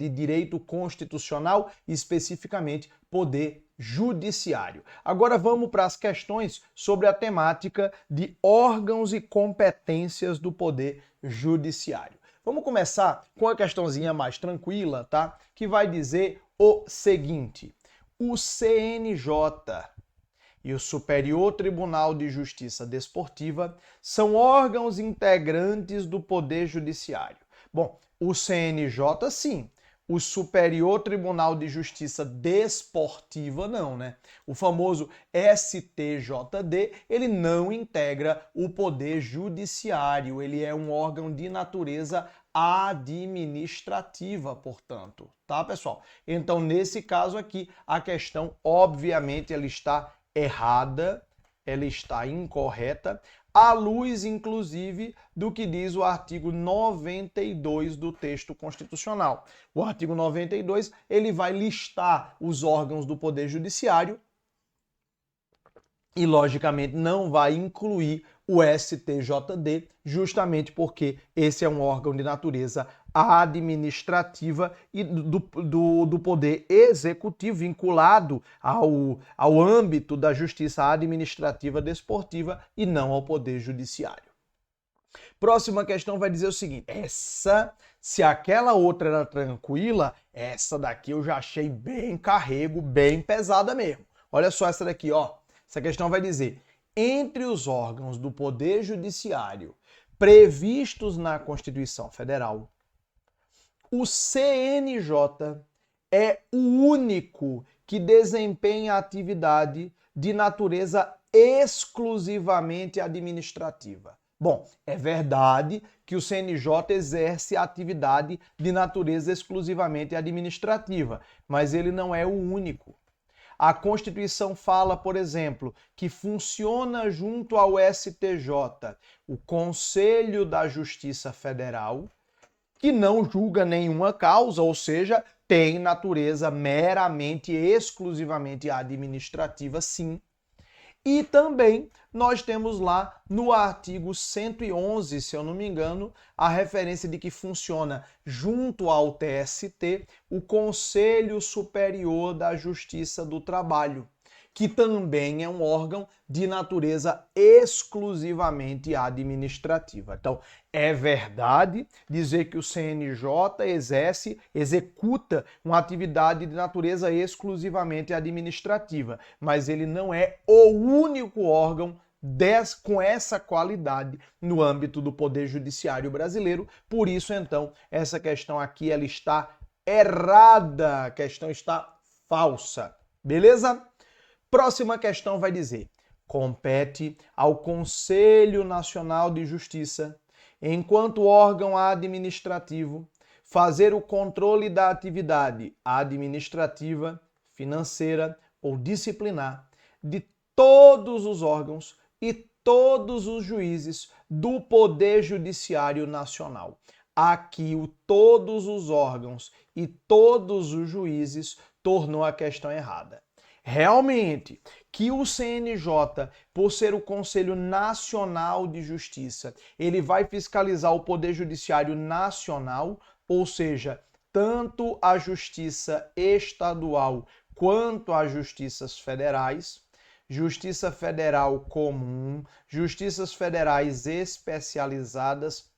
de direito constitucional, especificamente poder judiciário. Agora vamos para as questões sobre a temática de órgãos e competências do poder judiciário. Vamos começar com a questãozinha mais tranquila, tá? Que vai dizer o seguinte: o CNJ e o Superior Tribunal de Justiça Desportiva são órgãos integrantes do Poder Judiciário. Bom, o CNJ sim, o Superior Tribunal de Justiça Desportiva não, né? O famoso STJD, ele não integra o Poder Judiciário, ele é um órgão de natureza administrativa, portanto, tá, pessoal? Então, nesse caso aqui, a questão, obviamente, ela está errada, ela está incorreta, à luz, inclusive, do que diz o artigo 92 do texto constitucional. O artigo 92, ele vai listar os órgãos do Poder Judiciário e, logicamente, não vai incluir o STJD, justamente porque esse é um órgão de natureza administrativa e do poder executivo vinculado ao âmbito da justiça administrativa desportiva e não ao poder judiciário. Próxima questão vai dizer o seguinte: se aquela outra era tranquila, essa daqui eu já achei bem carrego, bem pesada mesmo. Olha só essa daqui, ó. Essa questão vai dizer: entre os órgãos do Poder Judiciário previstos na Constituição Federal, o CNJ é o único que desempenha atividade de natureza exclusivamente administrativa. Bom, é verdade que o CNJ exerce atividade de natureza exclusivamente administrativa, mas ele não é o único. A Constituição fala, por exemplo, que funciona junto ao STJ o Conselho da Justiça Federal, que não julga nenhuma causa, ou seja, tem natureza meramente e exclusivamente administrativa, sim. E também nós temos lá no artigo 111, se eu não me engano, a referência de que funciona junto ao TST o Conselho Superior da Justiça do Trabalho, que também é um órgão de natureza exclusivamente administrativa. Então, é verdade dizer que o CNJ executa uma atividade de natureza exclusivamente administrativa, mas ele não é o único órgão com essa qualidade no âmbito do Poder Judiciário brasileiro. Por isso, então, essa questão aqui ela está errada, a questão está falsa. Beleza? Próxima questão vai dizer: compete ao Conselho Nacional de Justiça, enquanto órgão administrativo, fazer o controle da atividade administrativa, financeira ou disciplinar de todos os órgãos e todos os juízes do Poder Judiciário Nacional. Aqui o todos os órgãos e todos os juízes tornou a questão errada. Realmente, que o CNJ, por ser o Conselho Nacional de Justiça, ele vai fiscalizar o Poder Judiciário Nacional, ou seja, tanto a Justiça Estadual quanto as Justiças Federais, Justiça Federal Comum, Justiças Federais Especializadas,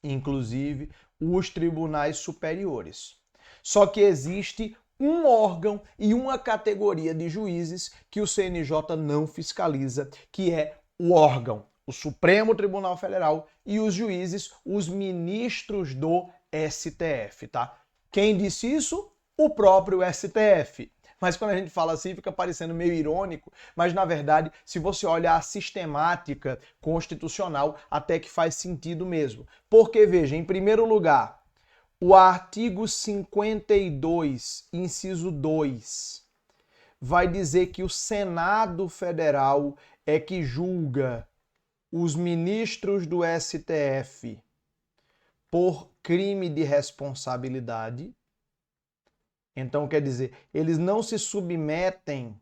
inclusive os tribunais superiores. Só que existe um órgão e uma categoria de juízes que o CNJ não fiscaliza, que é o órgão, o Supremo Tribunal Federal, e os juízes, os ministros do STF, tá? Quem disse isso? O próprio STF. Mas quando a gente fala assim, fica parecendo meio irônico, mas na verdade, se você olha a sistemática constitucional, até que faz sentido mesmo. Porque, veja, em primeiro lugar, o artigo 52, inciso 2, vai dizer que o Senado Federal é que julga os ministros do STF por crime de responsabilidade. Então, quer dizer, eles não se submetem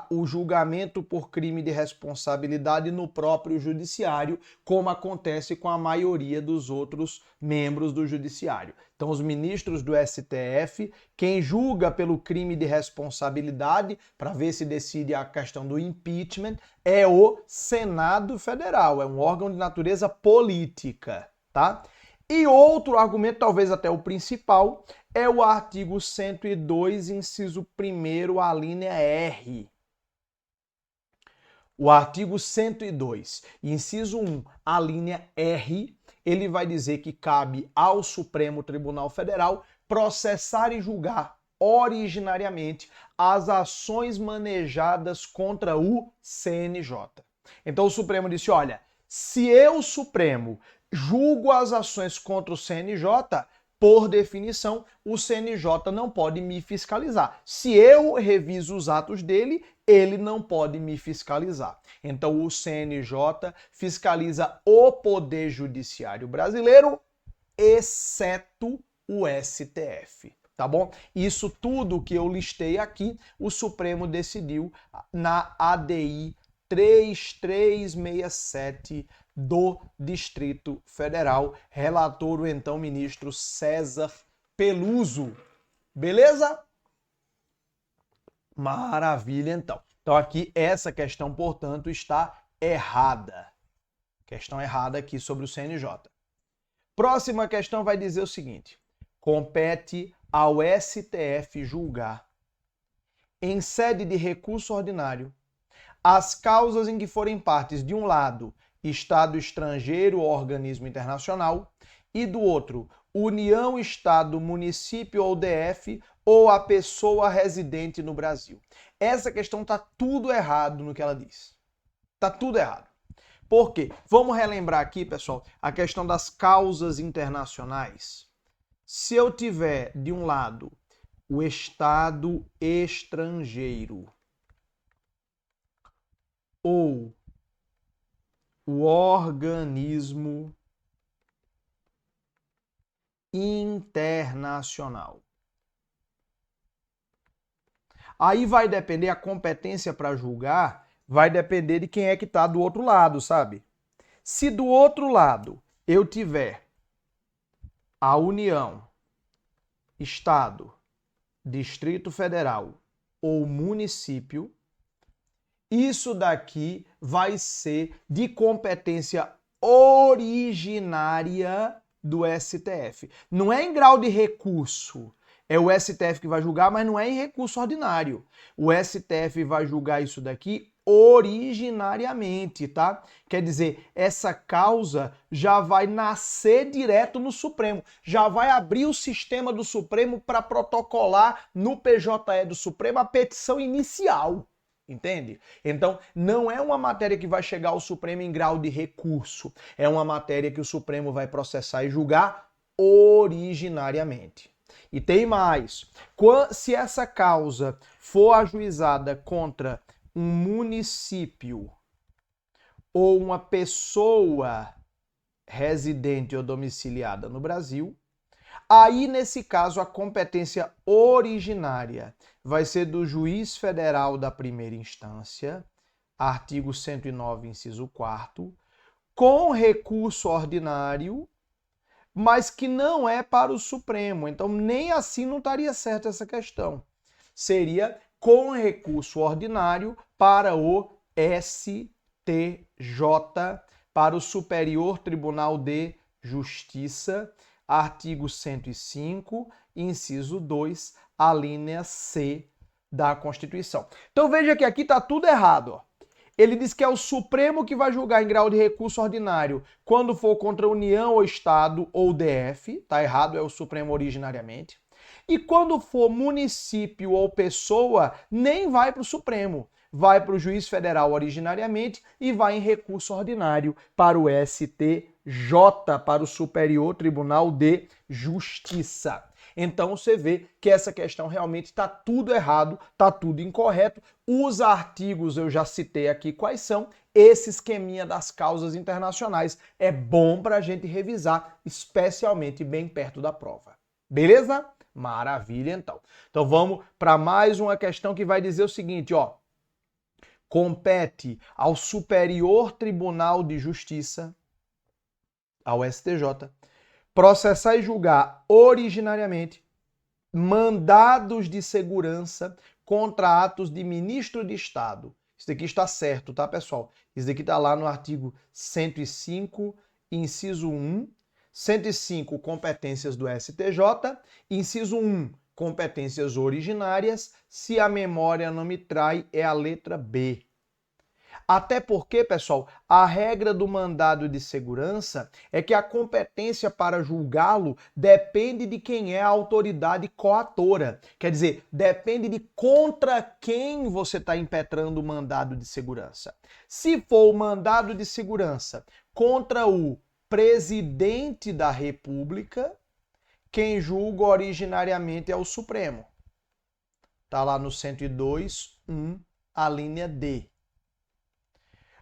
o julgamento por crime de responsabilidade no próprio judiciário, como acontece com a maioria dos outros membros do judiciário. Então, os ministros do STF, quem julga pelo crime de responsabilidade, para ver se decide a questão do impeachment, é o Senado Federal, é um órgão de natureza política, tá? E outro argumento, talvez até o principal, é o artigo 102, inciso 1º, a linha R. O artigo 102, inciso 1, a linha R, ele vai dizer que cabe ao Supremo Tribunal Federal processar e julgar originariamente as ações manejadas contra o CNJ. Então o Supremo disse, olha, se eu, Supremo, julgo as ações contra o CNJ, por definição, o CNJ não pode me fiscalizar. Se eu reviso os atos dele, ele não pode me fiscalizar. Então, o CNJ fiscaliza o Poder Judiciário brasileiro, exceto o STF. Tá bom? Isso tudo que eu listei aqui, o Supremo decidiu na ADI 3367 do Distrito Federal, relator o então ministro César Peluso. Beleza? Maravilha, então. Então aqui essa questão, portanto, está errada. Questão errada aqui sobre o CNJ. Próxima questão vai dizer o seguinte: compete ao STF julgar, em sede de recurso ordinário, as causas em que forem partes, de um lado, Estado estrangeiro ou organismo internacional, e do outro, União, Estado, município ou DF, ou a pessoa residente no Brasil. Essa questão está tudo errado no que ela diz. Está tudo errado. Por quê? Vamos relembrar aqui, pessoal, a questão das causas internacionais. Se eu tiver, de um lado, o Estado estrangeiro, ou o organismo internacional. Aí vai depender, a competência para julgar, vai depender de quem é que está do outro lado, sabe? Se do outro lado eu tiver a União, Estado, Distrito Federal ou município, isso daqui vai ser de competência originária do STF. Não é em grau de recurso. É o STF que vai julgar, mas não é em recurso ordinário. O STF vai julgar isso daqui originariamente, tá? Quer dizer, essa causa já vai nascer direto no Supremo. Já vai abrir o sistema do Supremo para protocolar no PJE do Supremo a petição inicial. Entende? Então, não é uma matéria que vai chegar ao Supremo em grau de recurso. É uma matéria que o Supremo vai processar e julgar originariamente. E tem mais. Se essa causa for ajuizada contra um município ou uma pessoa residente ou domiciliada no Brasil, aí, nesse caso, a competência originária vai ser do juiz federal da primeira instância, artigo 109, inciso 4º, com recurso ordinário, mas que não é para o Supremo. Então, nem assim não estaria certa essa questão. Seria com recurso ordinário para o STJ, para o Superior Tribunal de Justiça, artigo 105, inciso 2, a linha C da Constituição. Então veja que aqui está tudo errado. Ó. Ele diz que é o Supremo que vai julgar em grau de recurso ordinário quando for contra a União ou Estado ou DF. Está errado, é o Supremo originariamente. E quando for município ou pessoa, nem vai para o Supremo. Vai para o juiz federal originariamente e vai em recurso ordinário para o STJ, para o Superior Tribunal de Justiça. Então você vê que essa questão realmente está tudo errado, está tudo incorreto. Os artigos eu já citei aqui quais são. Esse esqueminha das causas internacionais é bom para a gente revisar, especialmente bem perto da prova. Beleza? Maravilha, então. Então vamos para mais uma questão que vai dizer o seguinte, ó. compete ao Superior Tribunal de Justiça, ao STJ, processar e julgar originariamente mandados de segurança contra atos de ministro de Estado. Isso daqui está certo, tá, pessoal? Isso daqui está lá no artigo 105, inciso 1. 105, competências do STJ. Inciso 1, competências originárias. Se a memória não me trai, é a letra B. Até porque, pessoal, a regra do mandado de segurança é que a competência para julgá-lo depende de quem é a autoridade coatora. Quer dizer, depende de contra quem você está impetrando o mandado de segurança. Se for o mandado de segurança contra o presidente da República, quem julga originariamente é o Supremo. Está lá no 102.1, a linha D.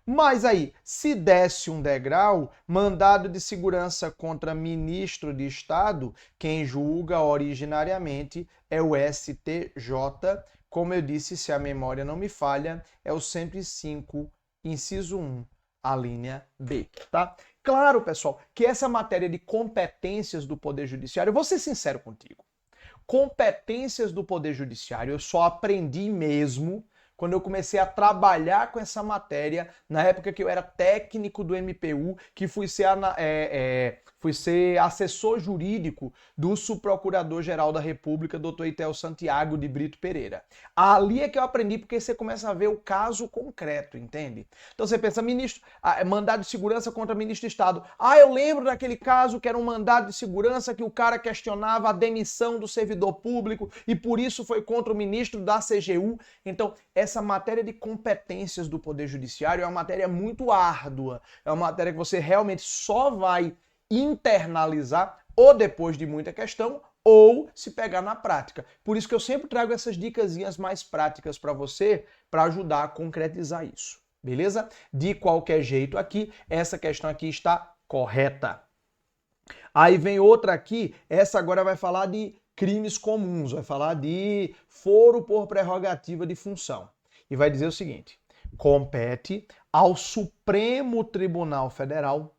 Mas aí, se desce um degrau, mandado de segurança contra ministro de Estado, quem julga originariamente é o STJ. Como eu disse, se a memória não me falha, é o 105, inciso 1, a linha B, tá? Claro, pessoal, que essa matéria de competências do Poder Judiciário, eu vou ser sincero contigo, competências do Poder Judiciário eu só aprendi mesmo quando eu comecei a trabalhar com essa matéria, na época que eu era técnico do MPU, que fui ser assessor jurídico do subprocurador-geral da República, Dr. Itel Santiago de Brito Pereira. Ali é que eu aprendi, porque você começa a ver o caso concreto, entende? Então você pensa, ministro, mandado de segurança contra ministro de Estado. Ah, eu lembro daquele caso que era um mandado de segurança que o cara questionava a demissão do servidor público e por isso foi contra o ministro da CGU. Então, essa matéria de competências do Poder Judiciário é uma matéria muito árdua, é uma matéria que você realmente só vai internalizar ou depois de muita questão ou se pegar na prática. Por isso que eu sempre trago essas dicasinhas mais práticas para você, para ajudar a concretizar isso, beleza? De qualquer jeito aqui, essa questão aqui está correta. Aí vem outra aqui, essa agora vai falar de crimes comuns, vai falar de foro por prerrogativa de função. E vai dizer o seguinte: compete ao Supremo Tribunal Federal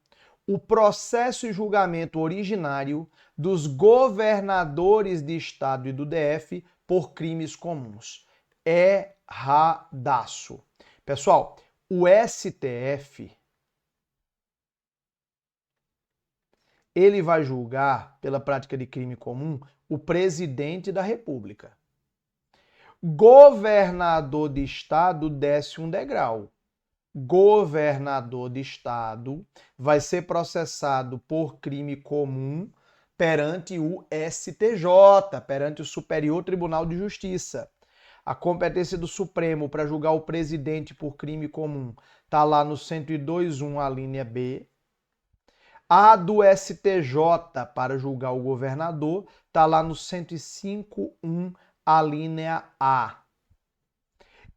o processo e julgamento originário dos governadores de Estado e do DF por crimes comuns. Erradaço. Pessoal, o STF, ele vai julgar, pela prática de crime comum, o presidente da República. Governador de Estado desce um degrau. Governador de Estado vai ser processado por crime comum perante o STJ, perante o Superior Tribunal de Justiça. A competência do Supremo para julgar o presidente por crime comum está lá no 102.1, a linha B. A do STJ para julgar o governador está lá no 105.1, a linha A.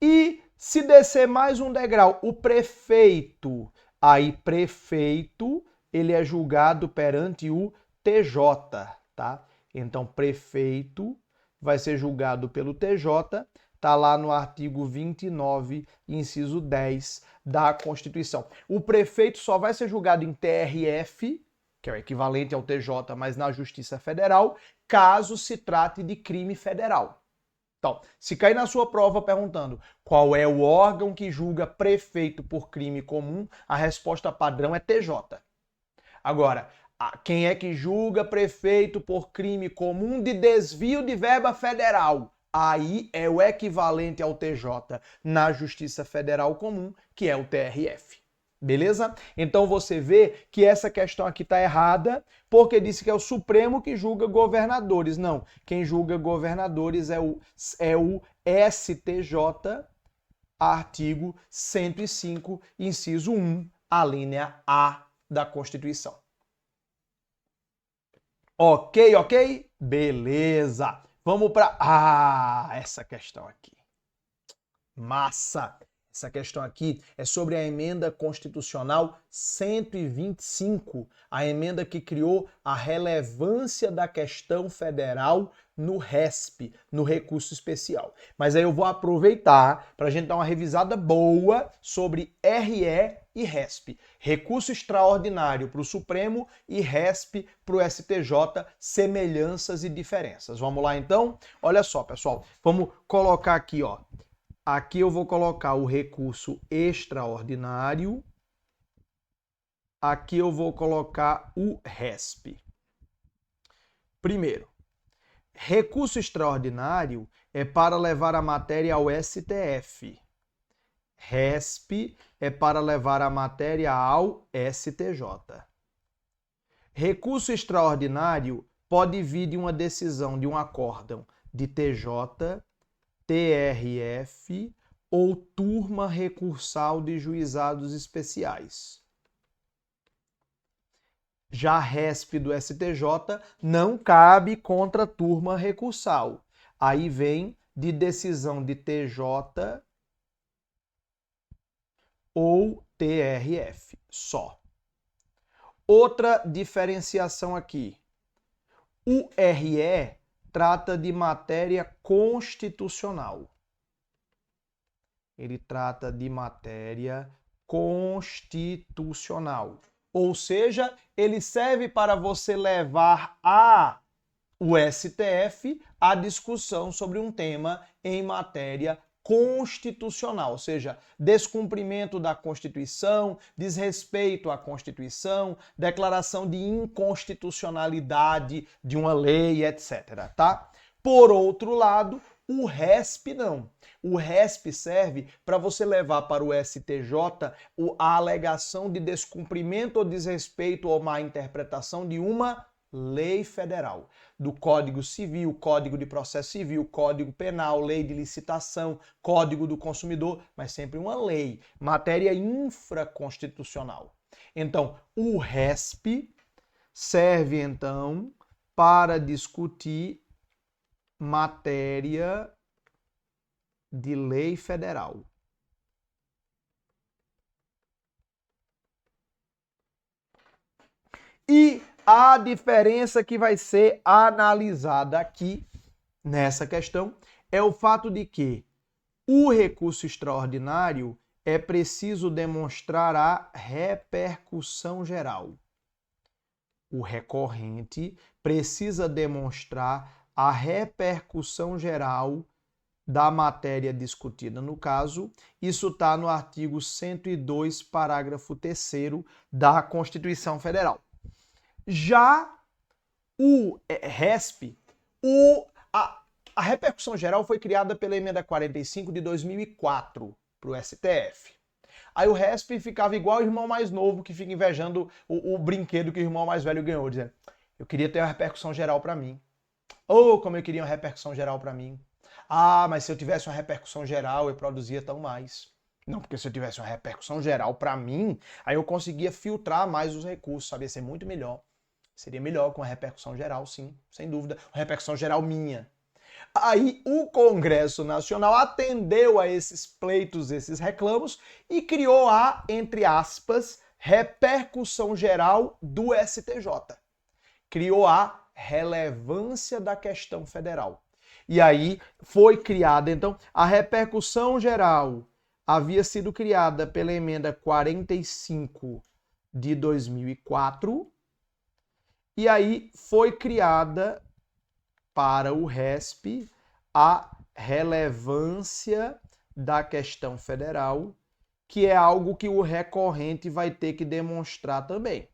E se descer mais um degrau, o prefeito, aí prefeito, ele é julgado perante o TJ, tá? Então prefeito vai ser julgado pelo TJ, tá lá no artigo 29, inciso 10 da Constituição. O prefeito só vai ser julgado em TRF, que é o equivalente ao TJ, mas na Justiça Federal, caso se trate de crime federal. Então, se cair na sua prova perguntando qual é o órgão que julga prefeito por crime comum, a resposta padrão é TJ. Agora, quem é que julga prefeito por crime comum de desvio de verba federal? Aí é o equivalente ao TJ na Justiça Federal Comum, que é o TRF. Beleza? Então você vê que essa questão aqui está errada, porque disse que é o Supremo que julga governadores. Não, quem julga governadores é o STJ, artigo 105, inciso 1, a linha A da Constituição. Ok? Beleza. Vamos para essa questão aqui. Massa! Essa questão aqui é sobre a emenda constitucional 125, a emenda que criou a relevância da questão federal no RESP, no recurso especial. Mas aí eu vou aproveitar para a gente dar uma revisada boa sobre RE e RESP. Recurso extraordinário para o Supremo e RESP para o STJ, semelhanças e diferenças. Vamos lá então? Olha só, pessoal, vamos colocar aqui, ó. Aqui eu vou colocar o recurso extraordinário. Aqui eu vou colocar o RESP. Primeiro, recurso extraordinário é para levar a matéria ao STF. RESP é para levar a matéria ao STJ. Recurso extraordinário pode vir de uma decisão de um acórdão de TJ, TRF ou turma recursal de juizados especiais. Já RESP do STJ não cabe contra turma recursal. Aí vem de decisão de TJ ou TRF, só. Outra diferenciação aqui. O RE trata de matéria constitucional. Ele trata de matéria constitucional. Ou seja, ele serve para você levar o STF a discussão sobre um tema em matéria constitucional, ou seja, descumprimento da Constituição, desrespeito à Constituição, declaração de inconstitucionalidade de uma lei, etc. Tá? Por outro lado, o RESP não. O RESP serve para você levar para o STJ a alegação de descumprimento ou desrespeito ou má interpretação de uma lei federal, do Código Civil, Código de Processo Civil, Código Penal, Lei de Licitação, Código do Consumidor, mas sempre uma lei, matéria infraconstitucional. Então, o RESP serve, então, para discutir matéria de lei federal. E a diferença que vai ser analisada aqui nessa questão é o fato de que o recurso extraordinário é preciso demonstrar a repercussão geral. O recorrente precisa demonstrar a repercussão geral da matéria discutida. No caso, isso está no artigo 102, parágrafo 3º da Constituição Federal. Já o RESP, a repercussão geral foi criada pela emenda 45 de 2004 para o STF. Aí o RESP ficava igual o irmão mais novo que fica invejando o brinquedo que o irmão mais velho ganhou, dizendo: eu queria ter uma repercussão geral para mim. Ou como eu queria uma repercussão geral para mim. Ah, mas se eu tivesse uma repercussão geral, eu produzia tão mais. Não, porque se eu tivesse uma repercussão geral para mim, aí eu conseguia filtrar mais os recursos, sabia ser muito melhor. Seria melhor com a repercussão geral, sim, sem dúvida. Uma repercussão geral minha. Aí o Congresso Nacional atendeu a esses pleitos, esses reclamos e criou a, entre aspas, repercussão geral do STJ. Criou a relevância da questão federal. E aí foi criada, então, a repercussão geral havia sido criada pela emenda 45 de 2004 e aí foi criada para o RESP a relevância da questão federal, que é algo que o recorrente vai ter que demonstrar também.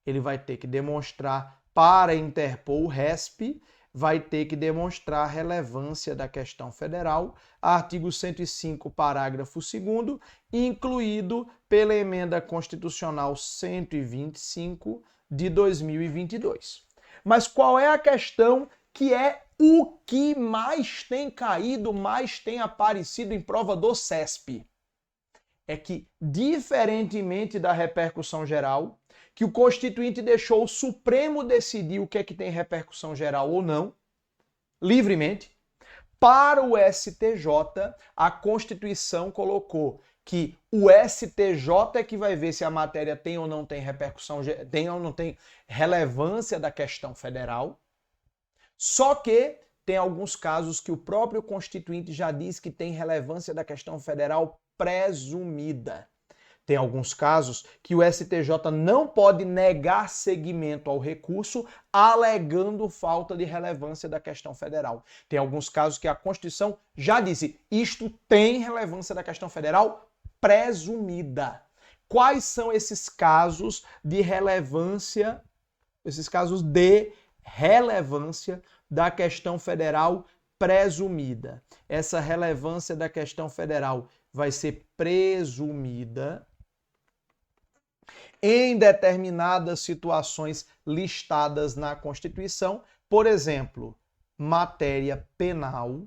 Ele vai ter que demonstrar, para interpor o RESP, vai ter que demonstrar a relevância da questão federal, artigo 105, parágrafo 2º, incluído pela emenda constitucional 125 de 2022. Mas qual é a questão que é o que mais tem caído, mais tem aparecido em prova do CESP? É que, diferentemente da repercussão geral, que o Constituinte deixou o Supremo decidir o que é que tem repercussão geral ou não, livremente, para o STJ, a Constituição colocou que o STJ é que vai ver se a matéria tem ou não tem repercussão, tem ou não tem relevância da questão federal. Só que tem alguns casos que o próprio Constituinte já diz que tem relevância da questão federal presumida. Tem alguns casos que o STJ não pode negar seguimento ao recurso alegando falta de relevância da questão federal. Tem alguns casos que a Constituição já disse, isto tem relevância da questão federal presumida. Quais são esses casos de relevância, da questão federal presumida? Essa relevância da questão federal vai ser presumida em determinadas situações listadas na Constituição, por exemplo, matéria penal,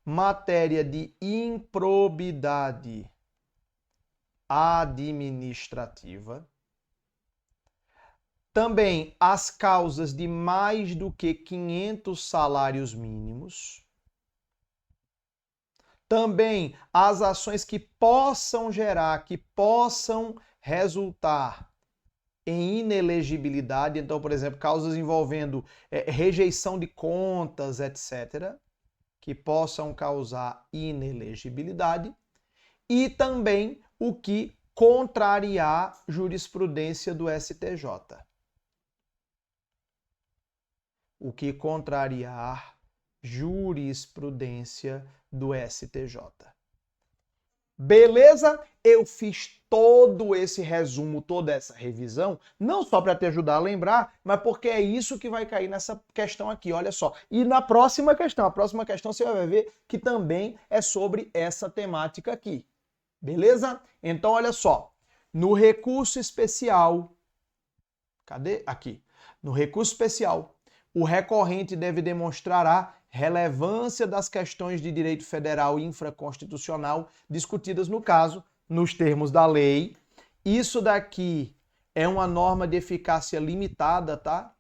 matéria de improbidade administrativa, também as causas de mais do que 500 salários mínimos, também as ações que possam resultar em inelegibilidade, então, por exemplo, causas envolvendo rejeição de contas, etc., que possam causar inelegibilidade, e também o que contrariar jurisprudência do STJ. O que contrariar jurisprudência do STJ. Beleza? Eu fiz todo esse resumo, toda essa revisão, não só para te ajudar a lembrar, mas porque é isso que vai cair nessa questão aqui, olha só. E na próxima questão, você vai ver que também é sobre essa temática aqui. Beleza? Então, olha só. No recurso especial, cadê? Aqui. No recurso especial, o recorrente deve demonstrar a relevância das questões de direito federal infraconstitucional discutidas no caso, nos termos da lei. Isso daqui é uma norma de eficácia limitada, tá?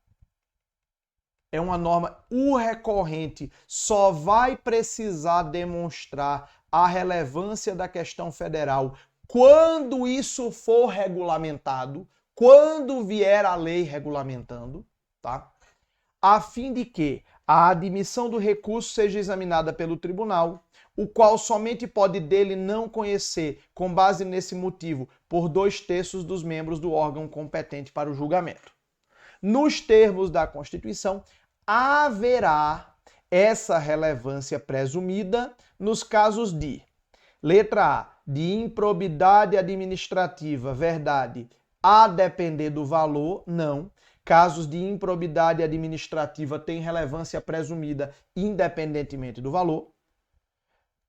É uma norma. O recorrente só vai precisar demonstrar a relevância da questão federal quando isso for regulamentado, quando vier a lei regulamentando, tá? A fim de que a admissão do recurso seja examinada pelo tribunal, o qual somente pode dele não conhecer, com base nesse motivo, por 2/3 dos membros do órgão competente para o julgamento. Nos termos da Constituição, haverá essa relevância presumida nos casos de, letra A, de improbidade administrativa, verdade, a depender do valor, não. Casos de improbidade administrativa têm relevância presumida independentemente do valor.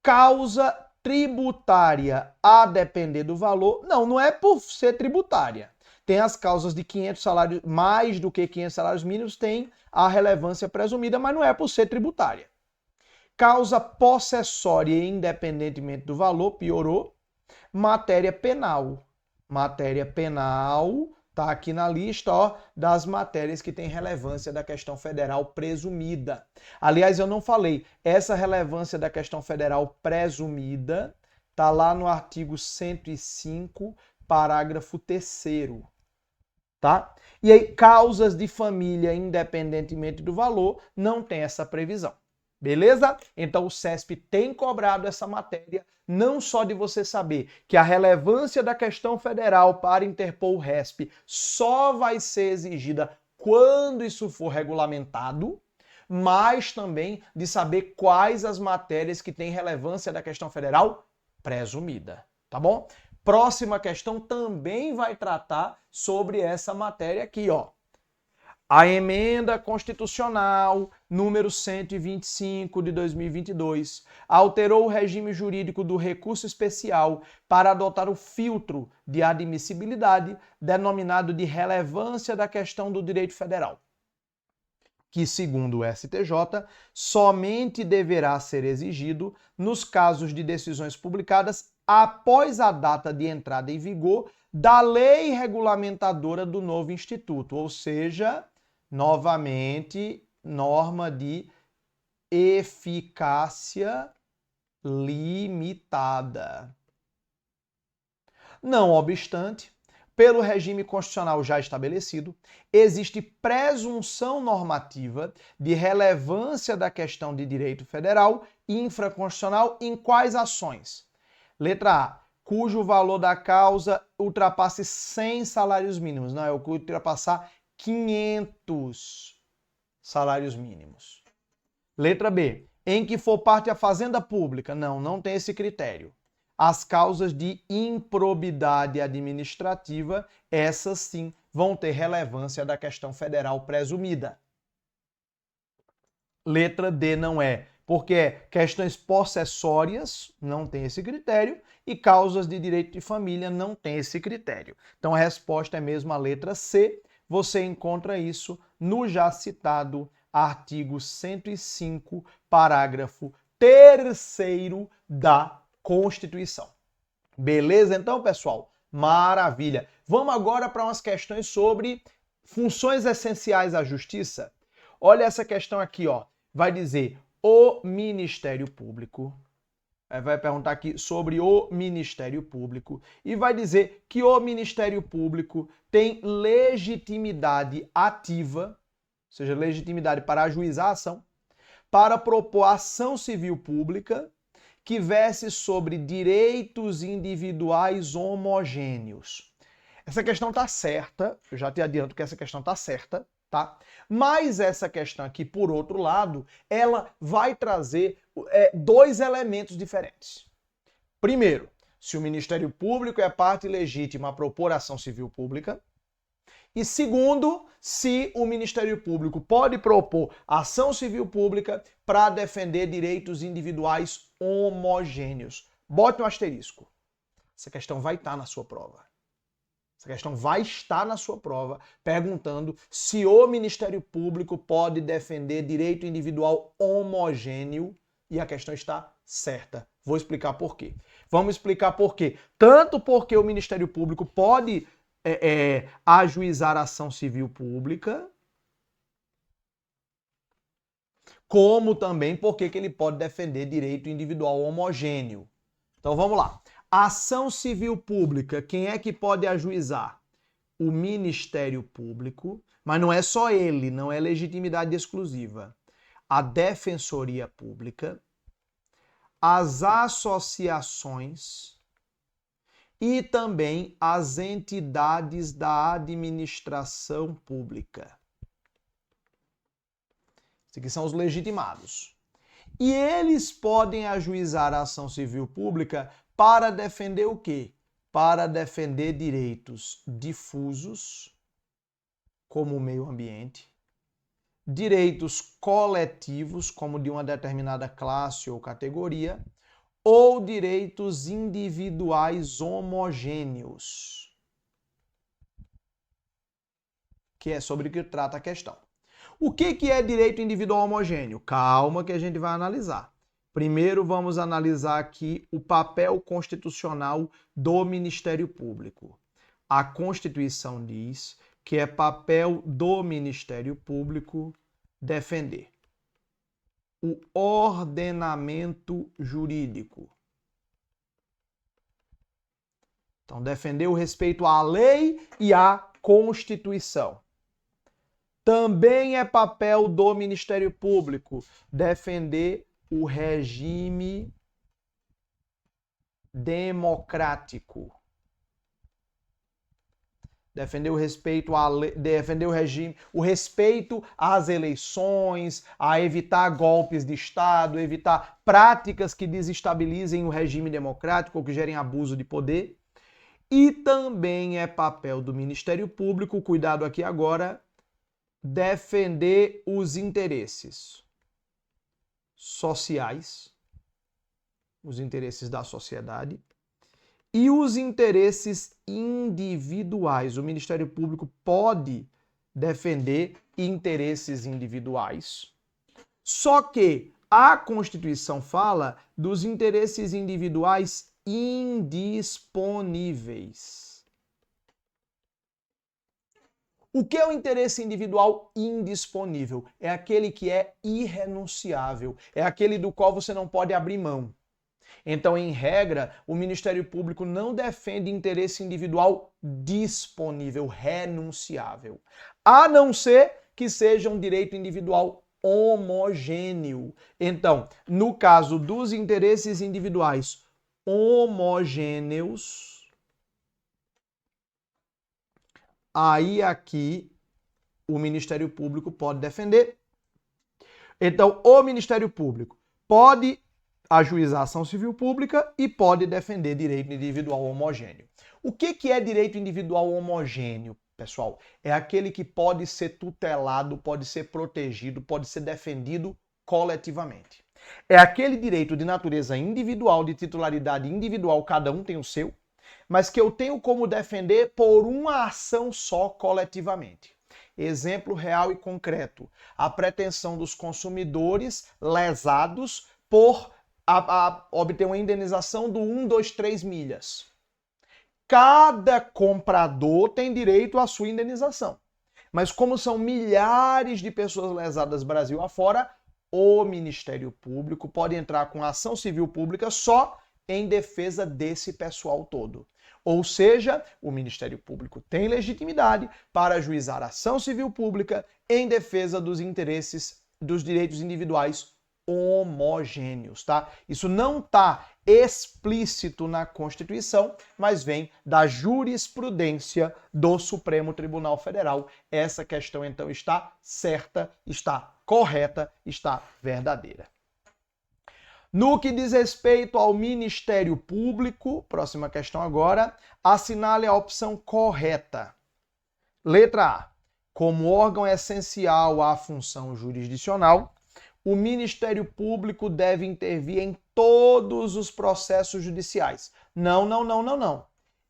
Causa tributária a depender do valor. Não é por ser tributária. Tem as causas de 500 salários, mais do que 500 salários mínimos, tem a relevância presumida, mas não é por ser tributária. Causa possessória independentemente do valor, piorou. Matéria penal. Matéria penal está aqui na lista, ó, das matérias que têm relevância da questão federal presumida. Aliás, eu não falei, essa relevância da questão federal presumida está lá no artigo 105, parágrafo 3º, tá? E aí, causas de família, independentemente do valor, não tem essa previsão. Beleza? Então o CESP tem cobrado essa matéria, não só de você saber que a relevância da questão federal para interpor o RESP só vai ser exigida quando isso for regulamentado, mas também de saber quais as matérias que têm relevância da questão federal presumida, tá bom? Próxima questão também vai tratar sobre essa matéria aqui, ó. A emenda constitucional número 125 de 2022 alterou o regime jurídico do recurso especial para adotar o filtro de admissibilidade denominado de relevância da questão do direito federal, que, segundo o STJ, somente deverá ser exigido nos casos de decisões publicadas após a data de entrada em vigor da lei regulamentadora do novo instituto, ou seja, novamente, norma de eficácia limitada. Não obstante, pelo regime constitucional já estabelecido, existe presunção normativa de relevância da questão de direito federal e infraconstitucional em quais ações? Letra A, cujo valor da causa ultrapasse 100 salários mínimos. Não, é o que ultrapassar 500 salários mínimos. Letra B, em que for parte a fazenda pública. Não, não tem esse critério. As causas de improbidade administrativa, essas sim vão ter relevância da questão federal presumida. Letra D não é, porque questões possessórias não tem esse critério e causas de direito de família não tem esse critério. Então a resposta é mesmo a letra C. Você encontra isso no já citado artigo 105, parágrafo 3º da Constituição. Beleza? Então, pessoal, maravilha. Vamos agora para umas questões sobre funções essenciais à justiça. Olha essa questão aqui, ó. Vai dizer o Ministério Público. Vai perguntar aqui sobre o Ministério Público e vai dizer que o Ministério Público tem legitimidade ativa, ou seja, legitimidade para ajuizar a ação, para propor ação civil pública que verse sobre direitos individuais homogêneos. Essa questão está certa, eu já te adianto que essa questão está certa, tá? Mas essa questão aqui, por outro lado, ela vai trazer dois elementos diferentes. Primeiro, se o Ministério Público é parte legítima a propor ação civil pública. E segundo, se o Ministério Público pode propor ação civil pública para defender direitos individuais homogêneos. Bote um asterisco. Essa questão vai estar na sua prova. Essa questão vai estar na sua prova perguntando se o Ministério Público pode defender direito individual homogêneo e a questão está certa. Vou explicar por quê. Vamos explicar por quê. Tanto porque o Ministério Público pode ajuizar ação civil pública, como também porque ele pode defender direito individual homogêneo. Então vamos lá. Ação civil pública, quem é que pode ajuizar? O Ministério Público, mas não é só ele, não é legitimidade exclusiva. A Defensoria Pública, as associações e também as entidades da administração pública. Esses aqui são os legitimados. E eles podem ajuizar a ação civil pública para defender o quê? Para defender direitos difusos, como o meio ambiente, direitos coletivos, como de uma determinada classe ou categoria, ou direitos individuais homogêneos, que é sobre o que trata a questão. O que é direito individual homogêneo? Calma que a gente vai analisar. Primeiro vamos analisar aqui o papel constitucional do Ministério Público. A Constituição diz que é papel do Ministério Público defender o ordenamento jurídico. Então, defender o respeito à lei e à Constituição. Também é papel do Ministério Público defender o regime democrático. Defender o respeito à lei, defender o regime, o respeito às eleições, a evitar golpes de Estado, evitar práticas que desestabilizem o regime democrático ou que gerem abuso de poder. E também é papel do Ministério Público, cuidado aqui agora, defender os interesses sociais, os interesses da sociedade, e os interesses individuais. O Ministério Público pode defender interesses individuais, só que a Constituição fala dos interesses individuais indisponíveis. O que é o interesse individual indisponível? É aquele que é irrenunciável, é aquele do qual você não pode abrir mão. Então, em regra, o Ministério Público não defende interesse individual disponível, renunciável, a não ser que seja um direito individual homogêneo. Então, no caso dos interesses individuais homogêneos, aí aqui o Ministério Público pode defender. Então, o Ministério Público pode ajuizar ação civil pública e pode defender direito individual homogêneo. O que é direito individual homogêneo, pessoal? É aquele que pode ser tutelado, pode ser protegido, pode ser defendido coletivamente. É aquele direito de natureza individual, de titularidade individual, cada um tem o seu, mas que eu tenho como defender por uma ação só coletivamente. Exemplo real e concreto: a pretensão dos consumidores lesados por obter uma indenização do 1, 2, 3 milhas. Cada comprador tem direito à sua indenização. Mas como são milhares de pessoas lesadas Brasil afora, o Ministério Público pode entrar com ação civil pública só em defesa desse pessoal todo. Ou seja, o Ministério Público tem legitimidade para ajuizar ação civil pública em defesa dos interesses dos direitos individuais homogêneos, tá? Isso não está explícito na Constituição, mas vem da jurisprudência do Supremo Tribunal Federal. Essa questão, então, está certa, está correta, está verdadeira. No que diz respeito ao Ministério Público, próxima questão agora, assinale a opção correta. Letra A. Como órgão essencial à função jurisdicional, o Ministério Público deve intervir em todos os processos judiciais. Não.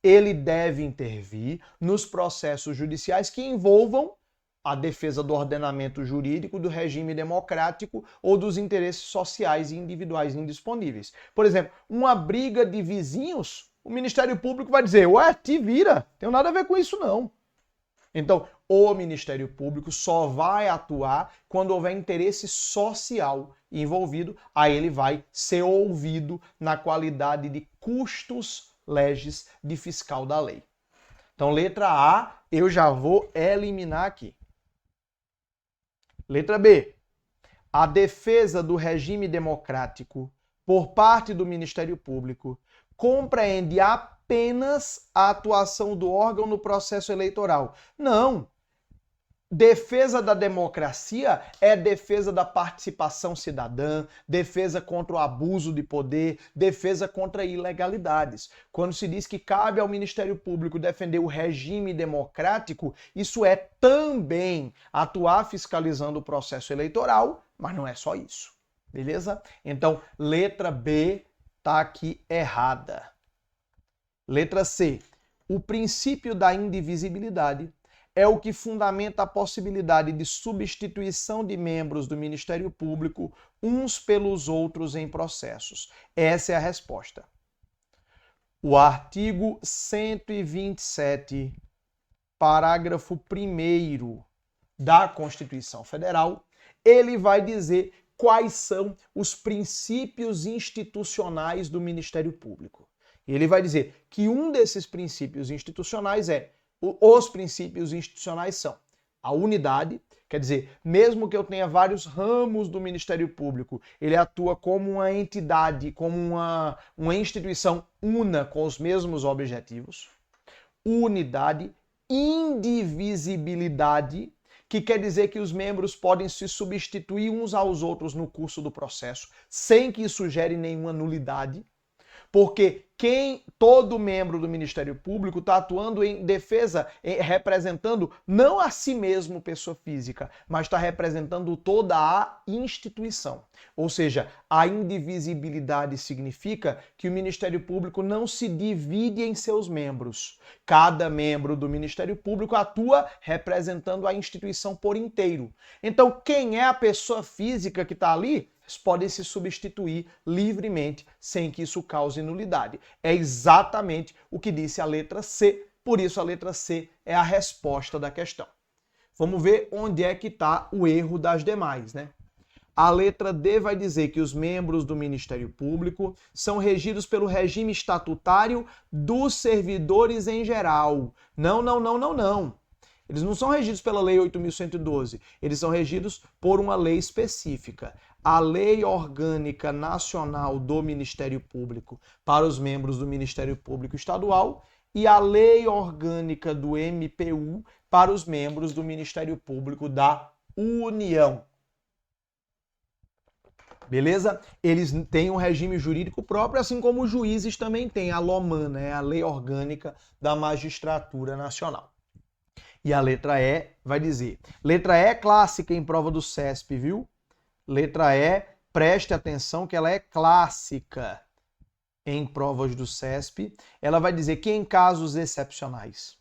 Ele deve intervir nos processos judiciais que envolvam a defesa do ordenamento jurídico, do regime democrático ou dos interesses sociais e individuais indisponíveis. Por exemplo, uma briga de vizinhos, o Ministério Público vai dizer: ué, te vira, tem nada a ver com isso não. Então, o Ministério Público só vai atuar quando houver interesse social envolvido, aí ele vai ser ouvido na qualidade de custos legis de fiscal da lei. Então, letra A, eu já vou eliminar aqui. Letra B. A defesa do regime democrático por parte do Ministério Público compreende apenas a atuação do órgão no processo eleitoral. Não. Defesa da democracia é defesa da participação cidadã, defesa contra o abuso de poder, defesa contra ilegalidades. Quando se diz que cabe ao Ministério Público defender o regime democrático, isso é também atuar fiscalizando o processo eleitoral, mas não é só isso. Beleza? Então, letra B está aqui errada. Letra C. O princípio da indivisibilidade é o que fundamenta a possibilidade de substituição de membros do Ministério Público uns pelos outros em processos. Essa é a resposta. O artigo 127, parágrafo 1º da Constituição Federal, ele vai dizer quais são os princípios institucionais do Ministério Público. Ele vai dizer que um desses princípios institucionais os princípios institucionais são a unidade, quer dizer, mesmo que eu tenha vários ramos do Ministério Público, ele atua como uma entidade, como uma instituição una com os mesmos objetivos. Unidade, indivisibilidade, que quer dizer que os membros podem se substituir uns aos outros no curso do processo, sem que isso gere nenhuma nulidade. Porque todo membro do Ministério Público está atuando em defesa, representando não a si mesmo, pessoa física, mas está representando toda a instituição. Ou seja, a indivisibilidade significa que o Ministério Público não se divide em seus membros. Cada membro do Ministério Público atua representando a instituição por inteiro. Então, quem é a pessoa física que está ali? Podem se substituir livremente, sem que isso cause nulidade. É exatamente o que disse a letra C, por isso a letra C é a resposta da questão. Vamos ver onde é que está o erro das demais, né? A letra D vai dizer que os membros do Ministério Público são regidos pelo regime estatutário dos servidores em geral. Não, não, não, não, não. Eles não são regidos pela Lei 8.112, eles são regidos por uma lei específica. A Lei Orgânica Nacional do Ministério Público para os membros do Ministério Público Estadual e a Lei Orgânica do MPU para os membros do Ministério Público da União. Beleza? Eles têm um regime jurídico próprio, assim como os juízes também têm a LOMAN, né? A Lei Orgânica da Magistratura Nacional. E a letra E vai dizer, letra E clássica em prova do CESP, viu? Letra E, preste atenção que ela é clássica em provas do CESP. Ela vai dizer que em casos excepcionais,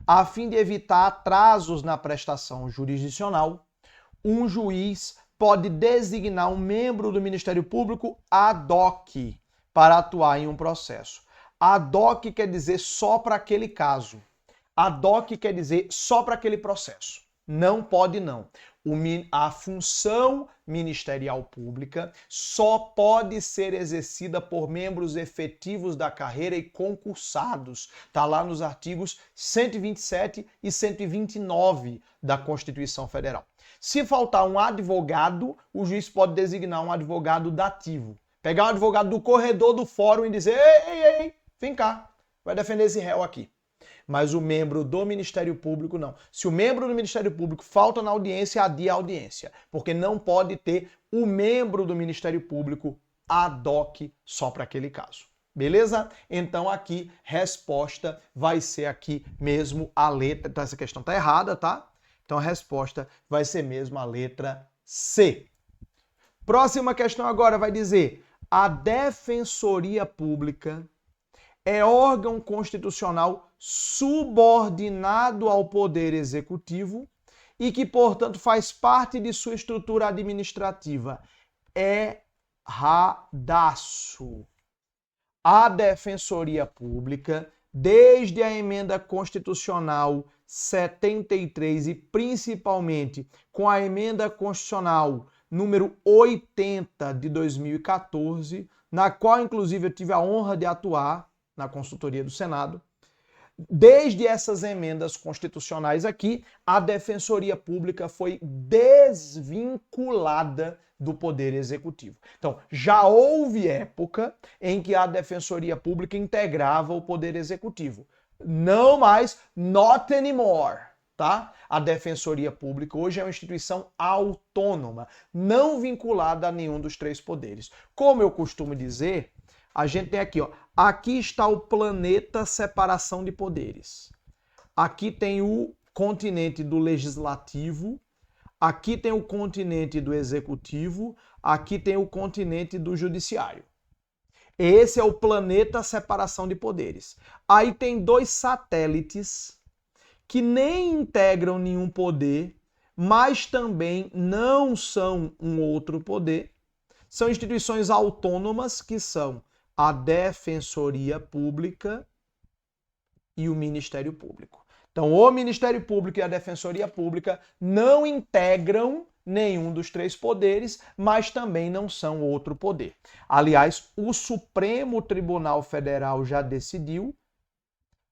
a fim de evitar atrasos na prestação jurisdicional, um juiz pode designar um membro do Ministério Público ad hoc para atuar em um processo. Ad hoc quer dizer só para aquele caso. Ad hoc quer dizer só para aquele processo. Não pode não. A função ministerial pública só pode ser exercida por membros efetivos da carreira e concursados. Está lá nos artigos 127 e 129 da Constituição Federal. Se faltar um advogado, o juiz pode designar um advogado dativo. Pegar um advogado do corredor do fórum e dizer, ei, vem cá, vai defender esse réu aqui. Mas o membro do Ministério Público não. Se o membro do Ministério Público falta na audiência, adia a audiência. Porque não pode ter o membro do Ministério Público ad hoc só para aquele caso. Beleza? Então aqui, resposta vai ser aqui mesmo a letra. Então essa questão está errada, tá? Então a resposta vai ser mesmo a letra C. Próxima questão agora vai dizer: a Defensoria Pública é órgão constitucional subordinado ao Poder Executivo e que, portanto, faz parte de sua estrutura administrativa. Erradaço. A Defensoria Pública, desde a emenda constitucional 73 e principalmente com a emenda constitucional número 80 de 2014, na qual, inclusive, eu tive a honra de atuar na consultoria do Senado. Desde essas emendas constitucionais aqui, a Defensoria Pública foi desvinculada do Poder Executivo. Então, já houve época em que a Defensoria Pública integrava o Poder Executivo. Não mais, not anymore, tá? A Defensoria Pública hoje é uma instituição autônoma, não vinculada a nenhum dos três poderes. Como eu costumo dizer, a gente tem aqui, ó, aqui está o planeta separação de poderes. Aqui tem o continente do legislativo, aqui tem o continente do executivo, aqui tem o continente do judiciário. Esse é o planeta separação de poderes. Aí tem dois satélites que nem integram nenhum poder, mas também não são um outro poder. São instituições autônomas que são a Defensoria Pública e o Ministério Público. Então, o Ministério Público e a Defensoria Pública não integram nenhum dos três poderes, mas também não são outro poder. Aliás, o Supremo Tribunal Federal já decidiu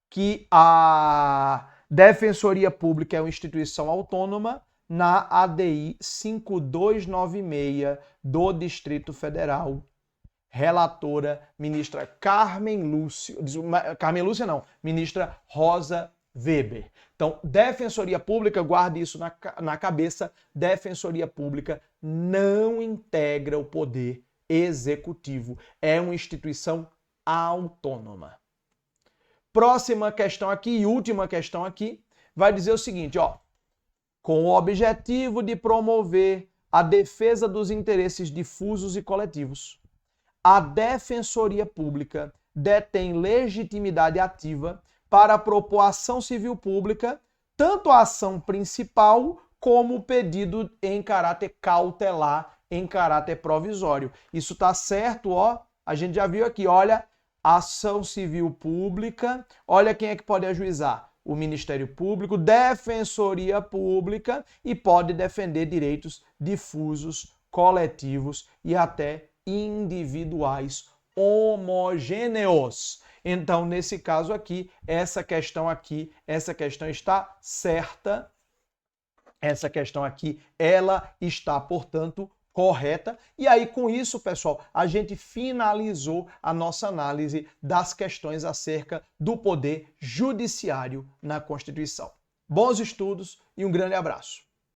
que a Defensoria Pública é uma instituição autônoma na ADI 5296 do Distrito Federal. Relatora, ministra ministra Rosa Weber. Então, Defensoria Pública, guarde isso na cabeça, Defensoria Pública não integra o Poder Executivo. É uma instituição autônoma. Próxima questão aqui e última questão aqui vai dizer o seguinte, ó. Com o objetivo de promover a defesa dos interesses difusos e coletivos, a Defensoria Pública detém legitimidade ativa para propor ação civil pública, tanto a ação principal como o pedido em caráter cautelar, em caráter provisório. Isso está certo, ó. A gente já viu aqui, olha, ação civil pública, olha quem é que pode ajuizar. O Ministério Público, Defensoria Pública e pode defender direitos difusos coletivos e até individuais homogêneos. Então, nesse caso aqui, essa questão está certa. Essa questão aqui, ela está, portanto, correta. E aí, com isso, pessoal, a gente finalizou a nossa análise das questões acerca do poder judiciário na Constituição. Bons estudos e um grande abraço.